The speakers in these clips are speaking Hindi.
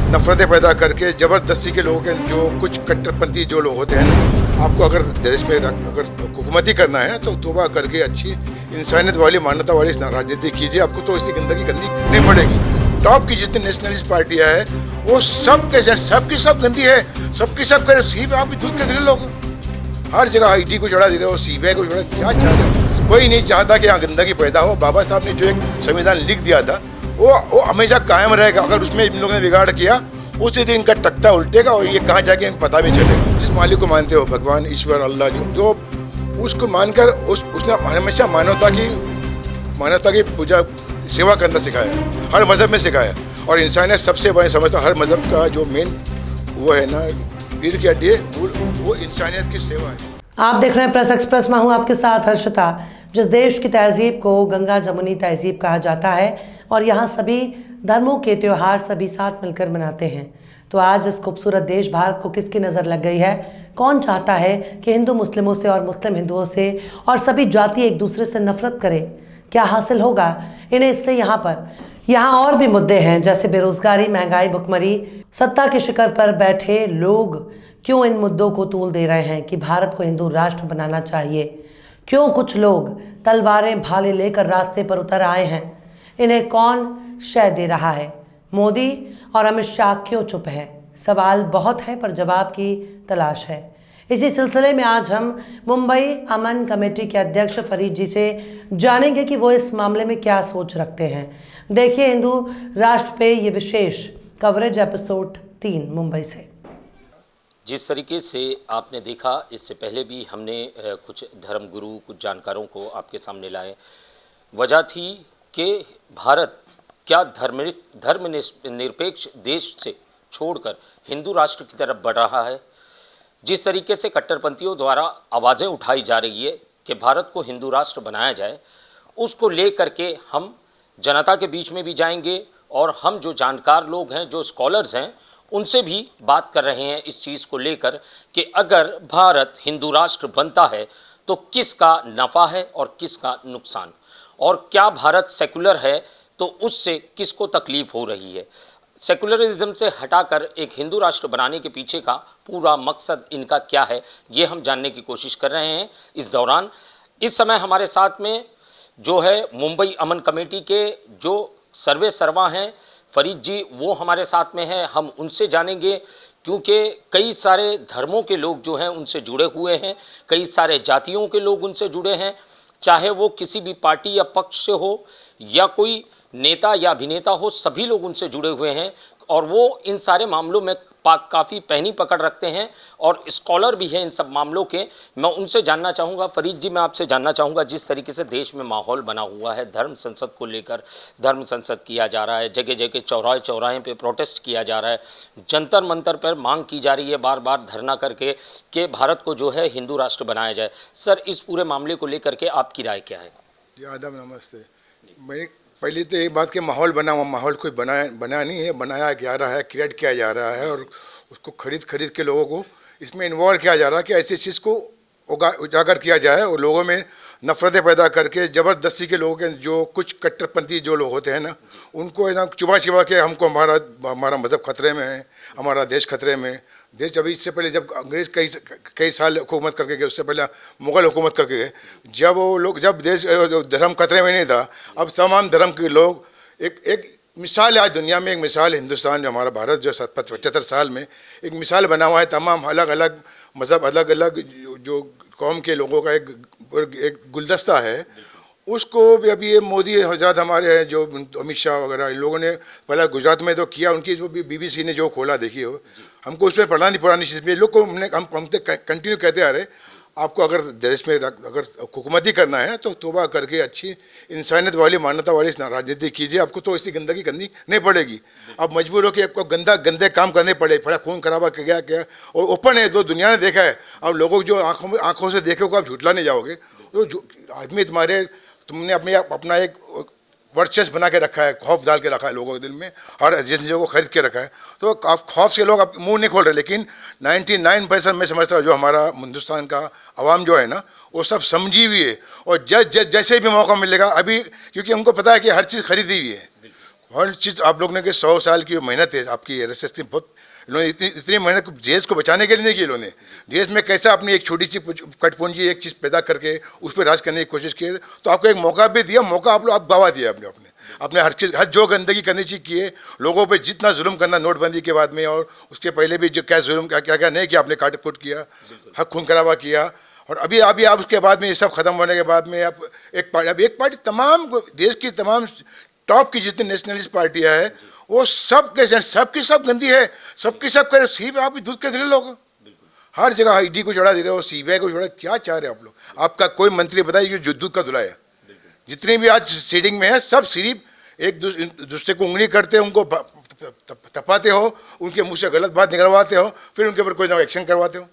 नफरतें पैदा करके ज़बरदस्ती के लोगों के जो कुछ कट्टरपंथी जो लोग होते हैं ना, आपको अगर देश में अगर हुकूमती करना है तो तौबा करके अच्छी इंसानियत वाली मानवता वाली राजनीति कीजिए, आपको तो इसकी गंदगी करनी नहीं पड़ेगी। टॉप की जितनी नेशनलिस्ट पार्टियाँ हैं वो सब गंदी है, सबकी सब करे सी आप भी दूध के दिले लोग हर जगह आईटी को चढ़ा दे रहे हो, सीबीआई को चढ़ा, क्या चाह रहे हो? कोई नहीं चाहता कि यहाँ गंदगी पैदा हो। बाबा साहब ने जो एक संविधान लिख दिया था वो हमेशा कायम रहेगा। अगर उसमें इन लोगों ने बिगाड़ किया उसी दिन इनका तख्ता उल्टेगा और ये कहाँ जाके पता भी चलेगा। जिस मालिक को मानते हो, भगवान ईश्वर अल्लाह, जो उसको मानकर उसने हमेशा मानवता की पूजा सेवा करना सिखाया है, हर मज़हब में सिखाया। और इंसानियत सबसे बड़ी समझता हर मज़हब का जो मेन वो है ना, रीढ़ की हड्डी वो इंसानियत की सेवा है। आप देख रहे हैं प्रेस एक्सप्रेस में हूँ आपके साथ हर्षिता। जिस देश की तहजीब को गंगा जमुनी तहजीब कहा जाता है और यहाँ सभी धर्मों के त्यौहार सभी साथ मिलकर मनाते हैं, तो आज इस खूबसूरत देश भारत को किसकी नज़र लग गई है? कौन चाहता है कि हिंदू मुस्लिमों से और मुस्लिम हिंदुओं से और सभी जाति एक दूसरे से नफरत करें? क्या हासिल होगा इन्हें इससे? यहाँ और भी मुद्दे हैं, जैसे बेरोजगारी, महंगाई, भुखमरी। सत्ता के शिखर पर बैठे लोग क्यों इन मुद्दों को तूल दे रहे हैं कि भारत को हिंदू राष्ट्र बनाना चाहिए? क्यों कुछ लोग तलवारें भाले लेकर रास्ते पर उतर आए हैं? इन्हें कौन शय दे रहा है? मोदी और अमित शाह क्यों चुप हैं? सवाल बहुत है पर जवाब की तलाश है। इसी सिलसिले में आज हम मुंबई अमन कमेटी के अध्यक्ष फरीद जी से जानेंगे कि वो इस मामले में क्या सोच रखते हैं। देखिए हिंदू राष्ट्र पे ये विशेष कवरेज एपिसोड 3 मुंबई से। जिस तरीके से आपने देखा, इससे पहले भी हमने कुछ धर्मगुरु, कुछ जानकारों को आपके सामने लाए। वजह थी कि भारत क्या धर्मनिरपेक्ष देश से छोड़कर हिंदू राष्ट्र की तरफ बढ़ रहा है। जिस तरीके से कट्टरपंथियों द्वारा आवाज़ें उठाई जा रही है कि भारत को हिंदू राष्ट्र बनाया जाए, उसको ले करके हम जनता के बीच में भी जाएंगे और हम जो जानकार लोग हैं, जो स्कॉलर्स हैं, उनसे भी बात कर रहे हैं इस चीज़ को लेकर कि अगर भारत हिंदू राष्ट्र बनता है तो किसका नफ़ा है और किसका नुकसान, और क्या भारत सेकुलर है तो उससे किसको तकलीफ़ हो रही है। सेकुलरिज्म से हटाकर एक हिंदू राष्ट्र बनाने के पीछे का पूरा मकसद इनका क्या है, ये हम जानने की कोशिश कर रहे हैं इस दौरान। इस समय हमारे साथ में जो है मुंबई अमन कमेटी के जो सर्वे सर्वा हैं फरीद जी, वो हमारे साथ में हैं। हम उनसे जानेंगे क्योंकि कई सारे धर्मों के लोग जो हैं उनसे जुड़े हुए हैं, कई सारे जातियों के लोग उनसे जुड़े हैं, चाहे वो किसी भी पार्टी या पक्ष से हो या कोई नेता या अभिनेता हो, सभी लोग उनसे जुड़े हुए हैं और वो इन सारे मामलों में काफ़ी पैनी पकड़ रखते हैं और स्कॉलर भी हैं इन सब मामलों के। मैं उनसे जानना चाहूँगा, फरीद जी मैं आपसे जानना चाहूँगा, जिस तरीके से देश में माहौल बना हुआ है, धर्म संसद को लेकर धर्म संसद किया जा रहा है, जगह जगह चौराहे चौराहे पे प्रोटेस्ट किया जा रहा है, जंतर मंतर पर मांग की जा रही है बार बार धरना करके कि भारत को जो है हिंदू राष्ट्र बनाया जाए। सर, इस पूरे मामले को लेकर के आपकी राय क्या है? जी आदाब, नमस्ते। मैं पहले तो एक बात के माहौल बना हुआ, माहौल कोई बना नहीं है, बनाया जा रहा है, क्रिएट किया जा रहा है और उसको खरीद के लोगों को इसमें इन्वॉल्व किया जा रहा है कि ऐसी चीज़ को उजागर किया जाए और लोगों में नफरतें पैदा करके ज़बरदस्ती के लोगों के जो कुछ कट्टरपंथी जो लोग होते हैं ना, उनको ऐसा चुबा के हमको हमारा मज़हब खतरे में है, हमारा देश खतरे में। देश अभी इससे पहले जब अंग्रेज़ कई साल हुकूमत करके गए, उससे पहले मुग़ल हुकूमत करके गए, जब देश धर्म खतरे में नहीं था, अब तमाम धर्म के लोग एक मिसाल है आज दुनिया में, एक मिसाल हिंदुस्तान जो हमारा भारत जो 75 साल में एक मिसाल बना हुआ है। तमाम अलग अलग मज़हब, अलग अलग जो कौम के लोगों का एक गुलदस्ता है, उसको भी अभी ये मोदी हजरत हमारे हैं जो अमित शाह वगैरह, इन लोगों ने पहले गुजरात में तो किया, उनकी जो BBC ने जो खोला देखिए हो, हमको उसमें पुरानी चीज़ लोग को हम कंटिन्यू कहते आ रहे, आपको अगर देश में अगर हुकूमती करना है तो तौबा करके अच्छी इंसानियत वाली मानवता वाली राजनीति कीजिए, आपको तो इसकी गंदगी करनी नहीं पड़ेगी। अब मजबूर हो कि आपको गंदे काम करने पड़े, बड़ा खून खराबा क्या और ओपन है, तो दुनिया ने देखा है। अब लोगों जो आंखों से देखे को आप झूठला नहीं जाओगे, तो आदमी तुमने अपना एक वर्चस्व बना के रखा है, खौफ डाल के रखा है लोगों के दिल में, और जिन चीज़ों को खरीद के रखा है, तो खौफ से लोग अब मुंह नहीं खोल रहे। लेकिन 99% मैं समझता हूँ जो हमारा हिंदुस्तान का आवाम जो है ना, वो सब समझी हुई है और जैसे भी मौका मिलेगा अभी, क्योंकि हमको पता है कि हर चीज़ खरीदी हुई है, हर चीज़ आप लोग ने कि 100 साल की मेहनत है आपकी RSS की, बहुत इन्होंने इतनी मेहनत देश को बचाने के लिए नहीं की इन्होंने। देश में कैसा अपनी एक छोटी सी कटपुंजी एक चीज़ पैदा करके उस पर राज करने की कोशिश की, तो आपको एक मौका भी दिया, मौका आप गवा दिया अपने हर चीज़, हर जो गंदगी करनी चाहिए किए, लोगों पे जितना जुल्म करना नोटबंदी के बाद में और उसके पहले भी जो क्या जुल्म क्या क्या नहीं किया आपने, काट फूट किया, हर खून खराबा किया। और अभी आप उसके बाद में ये सब खत्म होने के बाद में आप एक पार्टी तमाम देश की तमाम टॉप की जितनी नेशनलिस्ट पार्टियां है वो सबकी सब गंदी है, सबकी सब करे, सिर्फ आप दूध के धरे लोग हर जगह ईडी को चढ़ा दे रहे हो, CBI को चढ़ा, क्या चाह रहे हो आप लोग? आपका कोई मंत्री बताइए जो दूध का धुलाया? जितने भी आज सीडिंग में है सब सिर्फ एक दूसरे को उंगली करते हो, उनको तपाते हो, उनके मुंह से गलत बात निकलवाते हो, फिर उनके ऊपर कोई ना एक्शन करवाते हो।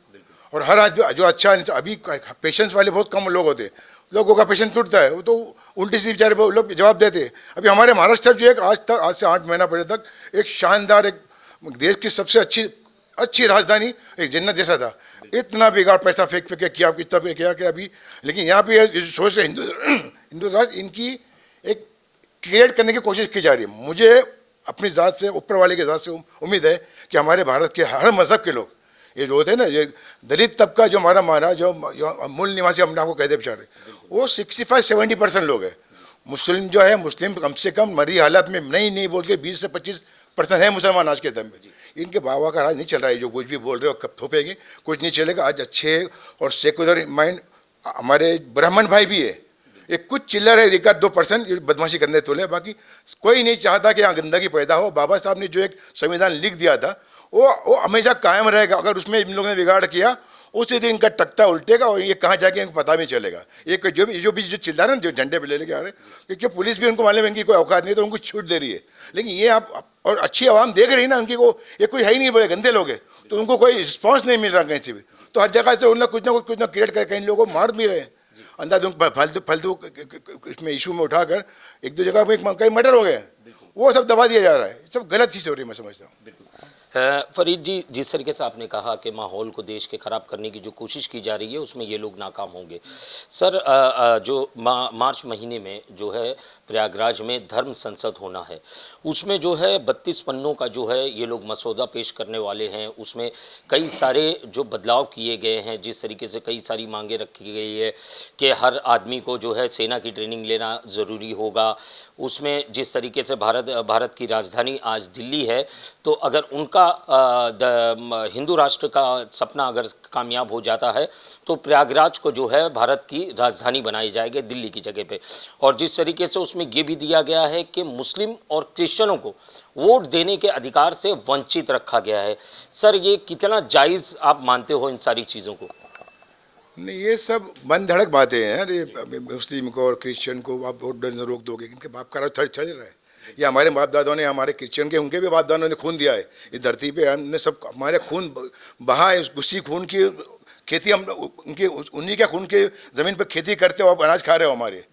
और हर आज जो अच्छा अभी पेशेंस वाले बहुत कम लोग होते हैं, लोगों का पेशेंस टूटता है, वो तो उल्टी सीधी बेचारे लोग जवाब देते हैं। अभी हमारे महाराष्ट्र जो एक आज से 8 महीना पहले तक एक शानदार, एक देश की सबसे अच्छी राजधानी, एक जन्नत जैसा था, इतना बेकार पैसा फेंक के किया कितना किया कि अभी, लेकिन यहाँ पे जो सोच रहे हिंदू राष्ट्र, इनकी एक क्रिएट करने की कोशिश की जा रही है। मुझे अपनी ज़ात से, ऊपर वाले की ज़ात से उम्मीद है कि हमारे भारत के हर मज़हब के लोग, ये जो होते हैं ना, ये दलित तबका जो हमारा माना, जो मूल निवासी हम आपको कहते बेचारे, वो 65-70% लोग हैं। मुस्लिम जो है, मुस्लिम कम से कम मरी हालत में नहीं बोल के 20 से 25% है मुसलमान आज के दम में। इनके बाबा का राज नहीं चल रहा है, जो कुछ भी बोल रहे हो कब थोपेंगे, कुछ नहीं चलेगा। आज अच्छे और सेकुलर माइंड हमारे ब्राह्मण भाई भी है, एक कुछ चिल्लर है 1-2% बदमाशी करने तोले, बाकी कोई नहीं चाहता कि यहाँ गंदगी पैदा हो। बाबा साहब ने जो एक संविधान लिख दिया था वो हमेशा कायम रहेगा। अगर उसमें इन लोगों ने बिगाड़ किया, उसी दिन इनका तख्ता उल्टेगा और ये कहाँ जाके इनको पता भी चलेगा। एक जो चिल्ला रहे हैं, जो झंडे पे लेके आ रहे हैं, क्योंकि पुलिस भी उनको मालूम है इनकी कोई औकात नहीं, तो उनको छूट दे रही है। लेकिन ये आप और अच्छी आवाम देख रही है ना, उनकी को ये कोई है ही नहीं, बड़े गंदे लोग हैं, तो उनको कोई रिस्पॉन्स नहीं मिल रहा कहीं से भी। तो हर जगह से उन्होंने कुछ ना क्रिएट कर कहीं लोगों को मार भी रहे हैं, अंदाज फालतू इसमें इशू में उठाकर 1-2 जगह में कई मर्डर हो गए, वो सब दबा दिया जा रहा है। सब गलत चीज़ हो रही है, मैं समझता हूँ। फरीद जी, जिस तरीके से आपने कहा कि माहौल को देश के ख़राब करने की जो कोशिश की जा रही है उसमें ये लोग नाकाम होंगे। सर, जो मार्च महीने में जो है प्रयागराज में धर्म संसद होना है, उसमें जो है 32 पन्नों का जो है ये लोग मसौदा पेश करने वाले हैं। उसमें कई सारे जो बदलाव किए गए हैं, जिस तरीके से कई सारी मांगें रखी गई है कि हर आदमी को जो है सेना की ट्रेनिंग लेना ज़रूरी होगा। उसमें जिस तरीके से भारत की राजधानी आज दिल्ली है, तो अगर उनका हिंदू राष्ट्र का सपना अगर कामयाब हो जाता है तो प्रयागराज को जो है भारत की राजधानी बनाई जाएगी दिल्ली की जगह पे। और जिस तरीके से उसमें ये भी दिया गया है कि मुस्लिम और क्रिश्चियनों को वोट देने के अधिकार से वंचित रखा गया है। सर, ये कितना जायज़ आप मानते हो इन सारी चीज़ों को? नहीं, ये सब मन धड़क बातें हैं। ये मुस्लिम को और क्रिश्चियन को आप वोट देने रोक दोगे, इनके बाप का राज चल रहा है। ये हमारे बाप दादों ने, हमारे क्रिश्चियन के, उनके भी बाप दादों ने खून दिया है इस धरती पे। हमने सब हमारे खून बहा है, उसी खून की खेती हम उन्हीं के खून के ज़मीन पर खेती करते हो, आप अनाज खा रहे हो हमारे।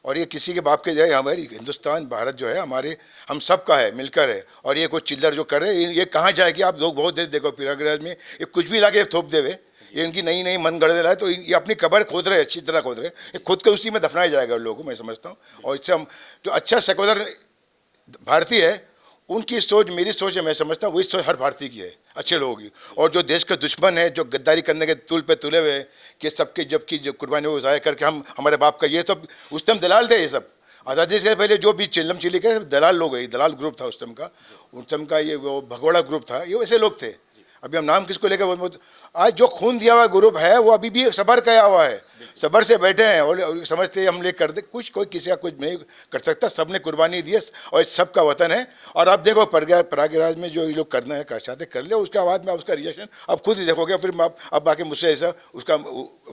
और ये किसी के बाप के जाए, हमारी हिंदुस्तान भारत जो है हमारे हम सब का है, मिलकर है। और ये कुछ चिल्लर जो कर रहे हैं, ये कहाँ जाएगी? आप लोग बहुत देर देखो प्रयागराज में, ये कुछ भी ला के थोप देवे, ये इनकी नई मन गढ़ रहा है, तो ये अपनी कब्र खोद रहे, अच्छी तरह खोद रहे, ये खुद के उसी में दफनाया जाएगा लोगों को, मैं समझता हूँ। और इससे हम जो अच्छा सेकुलर भारतीय है, उनकी सोच मेरी सोच है, मैं समझता हूँ वही सोच हर भारतीय की है, अच्छे लोगों की। और जो देश के दुश्मन है, जो गद्दारी करने के तुल पे तुले हुए कि सबके जबकि जो कुर्बानी वो ज़ाया करके हम हमारे बाप का, ये सब उस टाइम दलाल थे। ये सब आज़ादी से पहले जो भी चिल्लम चिल्ली के दलाल लोग है, दलाल ग्रुप था उस टाइम का ये वो भगोड़ा ग्रुप था, ये वैसे लोग थे। अभी हम नाम किसको लेकर, आज जो खून दिया हुआ ग्रुप है वो अभी भी सबर किया हुआ है, सबर से बैठे हैं और समझते हम ले कर दे कुछ, कोई किसी का कुछ नहीं कर सकता, सबने कुर्बानी दी है और सब का वतन है। और आप देखो प्रयागराज में जो ये लोग करना है कर चाहते कर ले, उसके बाद में उसका रिएक्शन आप खुद ही देखोगे। फिर आप बाकी मुझसे ऐसा उसका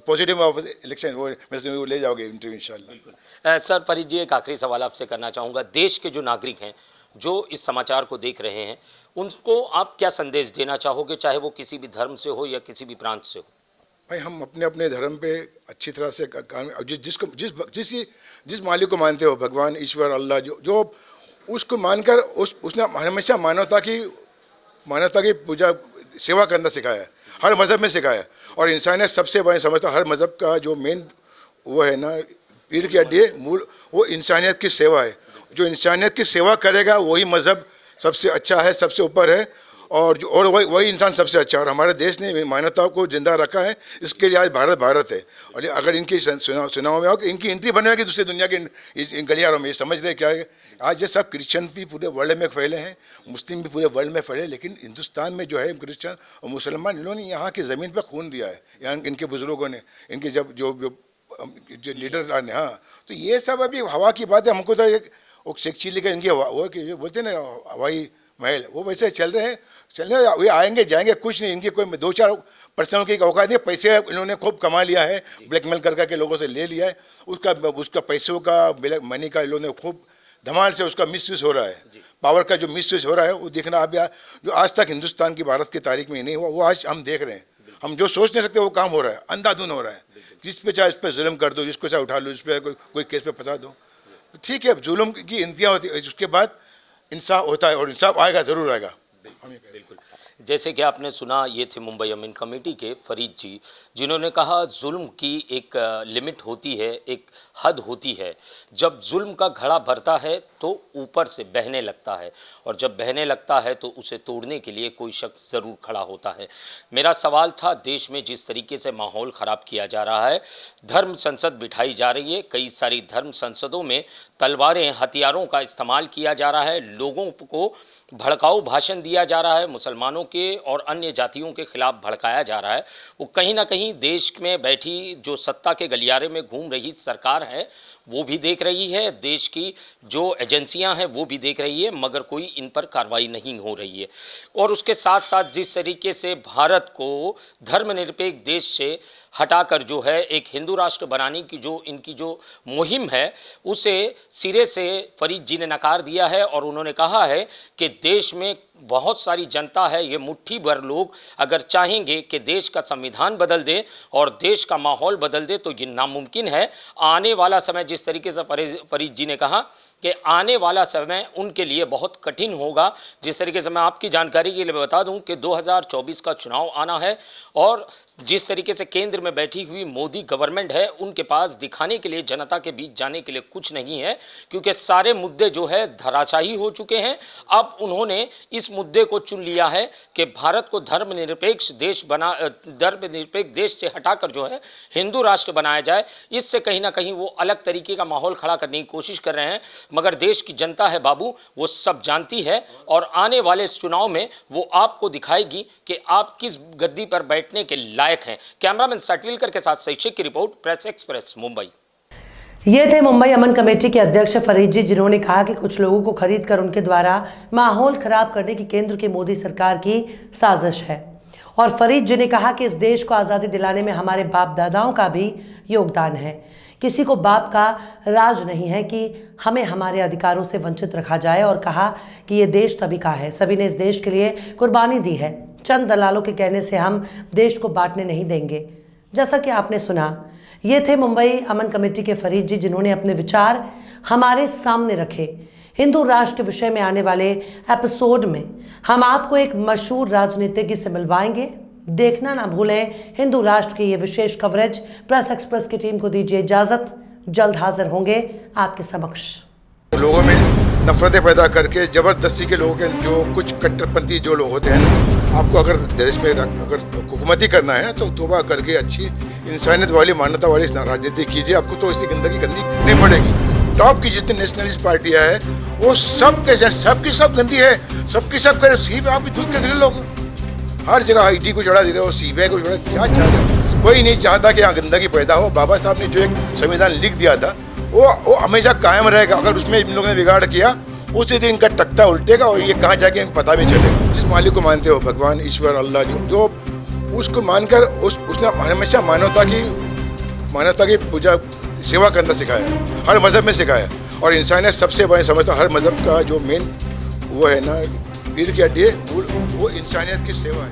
पॉजिटिव इलेक्शन वो ले जाओगे इंटरव्यू इंशाल्लाह। सर, फरीद जी, एक आखिरी सवाल आपसे करना चाहूँगा। देश के जो नागरिक हैं जो इस समाचार को देख रहे हैं, उनको आप क्या संदेश देना चाहोगे, चाहे वो किसी भी धर्म से हो या किसी भी प्रांत से हो? भाई, हम अपने अपने धर्म पे अच्छी तरह से काम, जिस मालिक को मानते हो, भगवान, ईश्वर, अल्लाह, जो उसको मानकर उसने हमेशा मानवता की पूजा सेवा करना सिखाया है, हर मज़हब में सिखाया है। और इंसानियत सबसे बड़ा समझता, हर मज़हब का जो मेन वो है ना, पीर की हड्डी है, मूल वो इंसानियत की सेवा है। जो इंसानियत की सेवा करेगा वही मज़हब सबसे अच्छा है, सबसे ऊपर है, और वही इंसान सबसे अच्छा है। और हमारे देश ने मानवता को जिंदा रखा है, इसके लिए आज भारत है। और अगर इनकी सुनाओ में हो कि इनकी एंट्री बनेगी दूसरी दुनिया के इन गलियारों में, ये समझ रहे क्या है, आज ये सब क्रिश्चियन भी पूरे वर्ल्ड में फैले हैं, मुस्लिम भी पूरे वर्ल्ड में फैले, लेकिन हिंदुस्तान में जो है क्रिश्चियन और मुसलमान, इन्होंने यहाँ की ज़मीन पर खून दिया है, यहाँ इनके बुज़ुर्गों ने, इनके जब जो लीडर आने, हाँ, तो ये सब अभी हवा की बात है। हमको तो एक शेख चिल्ली का इनकी वो कि बोलते हैं ना हवाई महल, वो वैसे चल रहे हैं, वे आएंगे जाएंगे, कुछ नहीं, इनकी कोई 2-4% की औकात नहीं। पैसे इन्होंने खूब कमा लिया है, ब्लैकमेल करके लोगों से ले लिया है, उसका पैसों का मनी का इन्होंने खूब धमाल से उसका मिसयूज हो रहा है। पावर का जो मिसयूज हो रहा है वो देखना आप, जो आज तक हिंदुस्तान की भारत की तारीख में नहीं हुआ, वो आज हम देख रहे हैं। हम जो सोच नहीं सकते वो काम हो रहा है, अंधाधुन हो रहा है। जिस पे चाहे इस पर जुल्म कर दो, जिसको चाहे उठा लो, इस पर कोई केस पे फंसा दो, तो ठीक है, जुल्म की इंतहा होती है, उसके बाद इंसाफ होता है, और इंसाफ आएगा, ज़रूर आएगा। बिल्कुल, जैसे कि आपने सुना, ये थे मुंबई अमीन कमेटी के फरीद जी, जिन्होंने कहा जुल्म की एक लिमिट होती है, एक हद होती है। जब जुल्म का घड़ा भरता है तो ऊपर से बहने लगता है, और जब बहने लगता है तो उसे तोड़ने के लिए कोई शख्स ज़रूर खड़ा होता है। मेरा सवाल था, देश में जिस तरीके से माहौल ख़राब किया जा रहा है, धर्म संसद बिठाई जा रही है, कई सारी धर्म संसदों में तलवारें, हथियारों का इस्तेमाल किया जा रहा है, लोगों को भड़काऊ भाषण दिया जा रहा है, मुसलमानों के और अन्य जातियों के खिलाफ भड़काया जा रहा है। वो कहीं ना कहीं देश में बैठी जो सत्ता के गलियारे में घूम रही सरकार है वो भी देख रही है, देश की जो एजेंसियां हैं वो भी देख रही है, मगर कोई इन पर कार्रवाई नहीं हो रही है। और उसके साथ साथ जिस तरीके से भारत को धर्मनिरपेक्ष देश से हटाकर जो है एक हिंदू राष्ट्र बनाने की जो इनकी जो मुहिम है उसे सिरे से फरीद जी ने नकार दिया है, और उन्होंने कहा है कि देश में बहुत सारी जनता है, ये मुट्ठी भर लोग अगर चाहेंगे कि देश का संविधान बदल दे और देश का माहौल बदल दे तो ये नामुमकिन है। आने वाला समय, जिस तरीके से फरीद जी ने कहा कि आने वाला समय उनके लिए बहुत कठिन होगा। जिस तरीके से मैं आपकी जानकारी के लिए बता दूं कि 2024 का चुनाव आना है, और जिस तरीके से केंद्र में बैठी हुई मोदी गवर्नमेंट है उनके पास दिखाने के लिए, जनता के बीच जाने के लिए कुछ नहीं है, क्योंकि सारे मुद्दे जो है धराशायी हो चुके हैं। अब उन्होंने इस मुद्दे को चुन लिया है कि भारत को धर्मनिरपेक्ष देश से हटाकर जो है हिंदू राष्ट्र बनाया जाए। इससे कहीं ना कहीं वो अलग तरीके का माहौल खड़ा करने की कोशिश कर रहे हैं, मगर देश की जनता है बाबू, वो सब जानती है, और आने वाले चुनाव में वो आपको दिखाएगी कि आप किस गद्दी पर बैठने के लायक हैं। कैमरामैन सटविलकर के साथ शैक्षिक की रिपोर्ट, प्रेस एक्सप्रेस, मुंबई। ये थे मुंबई अमन कमेटी के अध्यक्ष फरीद जी, जिन्होंने कहा कि कुछ लोगों को खरीद कर उनके द्वारा माहौल खराब करने की केंद्र की मोदी सरकार की साजिश है। और फरीद जी ने कहा कि इस देश को आज़ादी दिलाने में हमारे बाप दादाओं का भी योगदान है। किसी को बाप का राज नहीं है कि हमें हमारे अधिकारों से वंचित रखा जाए, और कहा कि ये देश सभी का है, सभी ने इस देश के लिए कुर्बानी दी है। चंद दलालों के कहने से हम देश को बांटने नहीं देंगे। जैसा कि आपने सुना, ये थे मुंबई अमन कमेटी के फरीद जी, जिन्होंने अपने विचार हमारे सामने रखे। हिंदू राष्ट्र के विषय में आने वाले एपिसोड में हम आपको एक मशहूर राजनीतिज्ञ से मिलवाएंगे। देखना ना भूलें हिंदू राष्ट्र की ये विशेष कवरेज। प्रेस एक्सप्रेस की टीम को दीजिए इजाज़त, जल्द हाजिर होंगे आपके समक्ष। लोगों में नफरतें पैदा करके ज़बरदस्ती के लोगों के जो कुछ कट्टरपंथी जो लोग होते हैं ना, आपको अगर देश में अगर हुकूमती करना है तो तौबा करके अच्छी इंसानियत वाली, मानवता वाली राजनीति कीजिए, आपको तो इसकी गंदगी करनी नहीं पड़ेगी। टॉप की जितनी नेशनलिस्ट पार्टियाँ हैं वो सबकी सब गंदी है, सबकी सब करे। सीबीआई आप भी दूध के दिले लोग हर जगह ईडी को चढ़ा दे रहे हो, सीबीआई को चढ़ा, क्या चाह रहे हो? कोई नहीं चाहता कि यहाँ गंदगी पैदा हो। बाबा साहब ने जो एक संविधान लिख दिया था वो हमेशा कायम रहेगा। अगर उसमें इन लोगों ने बिगाड़ किया, उसी दिन इनका तख्ता उल्टेगा और ये कहाँ जाके इनको पता भी चलेगा। जिस मालिक को मानते हो, भगवान, ईश्वर, अल्लाह, जो उसको मानकर उसने हमेशा मानवता की पूजा, सेवा करना सिखाया, हर मज़हब में सिखाया। और इंसानियत सबसे बड़ी समझता, हर मज़हब का जो मेन वो है ना, ईद की हड्डी है, वो इंसानियत की सेवा है।